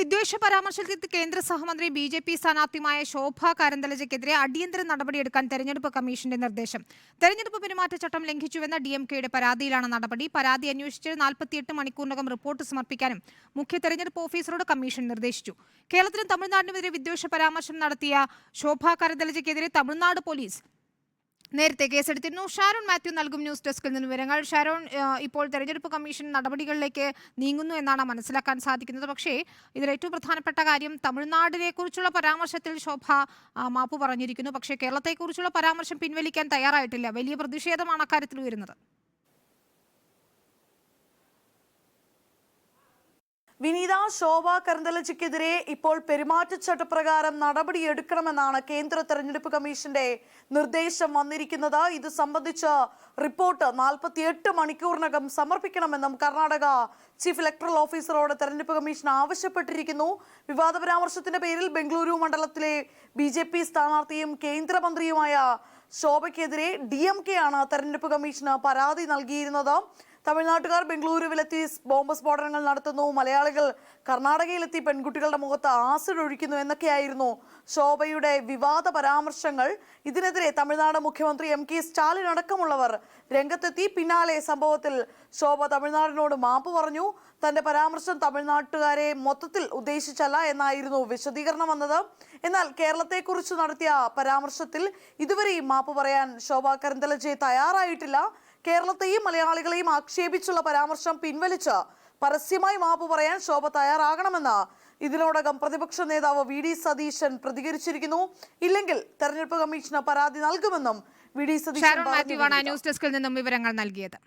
വിദ്വേഷ പരാമർശത്തിൽ കേന്ദ്ര സഹമന്ത്രി ബി.ജെ.പി സ്ഥാനാർത്ഥിയുമായ ശോഭ കരന്തലജയ്ക്കെതിരെ അടിയന്തര നടപടിയെടുക്കാൻ തെരഞ്ഞെടുപ്പ് കമ്മീഷന്റെ നിർദ്ദേശം. തെരഞ്ഞെടുപ്പ് പെരുമാറ്റച്ചട്ടം ലംഘിച്ചുവെന്ന DMKയുടെ പരാതിയിലാണ് നടപടി. പരാതി അന്വേഷിച്ച് 48 മണിക്കൂറിനകം റിപ്പോർട്ട് സമർപ്പിക്കാനും മുഖ്യ തെരഞ്ഞെടുപ്പ് ഓഫീസറോട് കമ്മീഷൻ നിർദ്ദേശിച്ചു. കേരളത്തിനും തമിഴ്നാടിനുമെതിരെ വിദ്വേഷ പരാമർശം നടത്തിയ ശോഭ കരന്തലജയ്ക്കെതിരെ തമിഴ്നാട് പോലീസ് നേരത്തെ കേസെടുത്തിരുന്നു. ഷാരോൺ മാത്യു നൽകും ന്യൂസ് ഡെസ്കിൽ നിന്ന് വിവരങ്ങൾ. ഷാരോൺ, ഇപ്പോൾ തെരഞ്ഞെടുപ്പ് കമ്മീഷൻ നടപടികളിലേക്ക് നീങ്ങുന്നു എന്നാണ് മനസ്സിലാക്കാൻ സാധിക്കുന്നത്. പക്ഷേ ഇതിൽ ഏറ്റവും പ്രധാനപ്പെട്ട കാര്യം തമിഴ്നാടിനെ കുറിച്ചുള്ള പരാമർശത്തിൽ ശോഭ മാപ്പ് പറഞ്ഞിരിക്കുന്നു. പക്ഷേ കേരളത്തെക്കുറിച്ചുള്ള പരാമർശം പിൻവലിക്കാൻ തയ്യാറായിട്ടില്ല. വലിയ പ്രതിഷേധമാണ് അക്കാര്യത്തിൽ ഉയരുന്നത്. വിനീത, ശോഭ കരന്തലജയ്ക്കെതിരെ ഇപ്പോൾ പെരുമാറ്റച്ചട്ടപ്രകാരം നടപടിയെടുക്കണമെന്നാണ് കേന്ദ്ര തെരഞ്ഞെടുപ്പ് കമ്മീഷന്റെ നിർദ്ദേശം വന്നിരിക്കുന്നത്. ഇത് സംബന്ധിച്ച് റിപ്പോർട്ട് 48 മണിക്കൂറിനകം സമർപ്പിക്കണമെന്നും കർണാടക ചീഫ് ഇലക്ടറൽ ഓഫീസറോട് തെരഞ്ഞെടുപ്പ് കമ്മീഷൻ ആവശ്യപ്പെട്ടിരിക്കുന്നു. വിവാദ പരാമർശത്തിന്റെ പേരിൽ ബംഗളൂരു മണ്ഡലത്തിലെ BJP സ്ഥാനാർത്ഥിയും കേന്ദ്രമന്ത്രിയുമായ ശോഭയ്ക്കെതിരെ DMK ആണ് തെരഞ്ഞെടുപ്പ് കമ്മീഷന് പരാതി നൽകിയിരുന്നത്. തമിഴ്നാട്ടുകാർ ബംഗളൂരുവിലെത്തി ബോംബ് സ്ഫോടനങ്ങൾ നടത്തുന്നു, മലയാളികൾ കർണാടകയിലെത്തി പെൺകുട്ടികളുടെ മുഖത്ത് ആസിഡ് ഒഴിക്കുന്നു എന്നൊക്കെയായിരുന്നു ശോഭയുടെ വിവാദ പരാമർശങ്ങൾ. ഇതിനെതിരെ തമിഴ്നാട് മുഖ്യമന്ത്രി MK സ്റ്റാലിൻ അടക്കമുള്ളവർ രംഗത്തെത്തി. പിന്നാലെ സംഭവത്തിൽ ശോഭ തമിഴ്നാടിനോട് മാപ്പ് പറഞ്ഞു. തന്റെ പരാമർശം തമിഴ്നാട്ടുകാരെ മൊത്തത്തിൽ ഉദ്ദേശിച്ചല്ല എന്നായിരുന്നു വിശദീകരണം വന്നത്. എന്നാൽ കേരളത്തെക്കുറിച്ച് നടത്തിയ പരാമർശത്തിൽ ഇതുവരെയും മാപ്പ് പറയാൻ ശോഭ കരന്തലജെ തയ്യാറായിട്ടില്ല. കേരളത്തെയും മലയാളികളെയും ആക്ഷേപിച്ചുള്ള പരാമർശം പിൻവലിച്ച് പരസ്യമായി മാപ്പ് പറയാൻ ശോഭ തയ്യാറാകണമെന്ന് ഇതിനോടകം പ്രതിപക്ഷ നേതാവ് VD സതീശൻ പ്രതികരിച്ചിരിക്കുന്നു. ഇല്ലെങ്കിൽ തെരഞ്ഞെടുപ്പ് കമ്മീഷന് പരാതി നൽകുമെന്നും VD സതീശൻ ന്യൂസ് ഡെസ്കിൽ നിന്നും വിവരങ്ങൾ നൽകിയത്.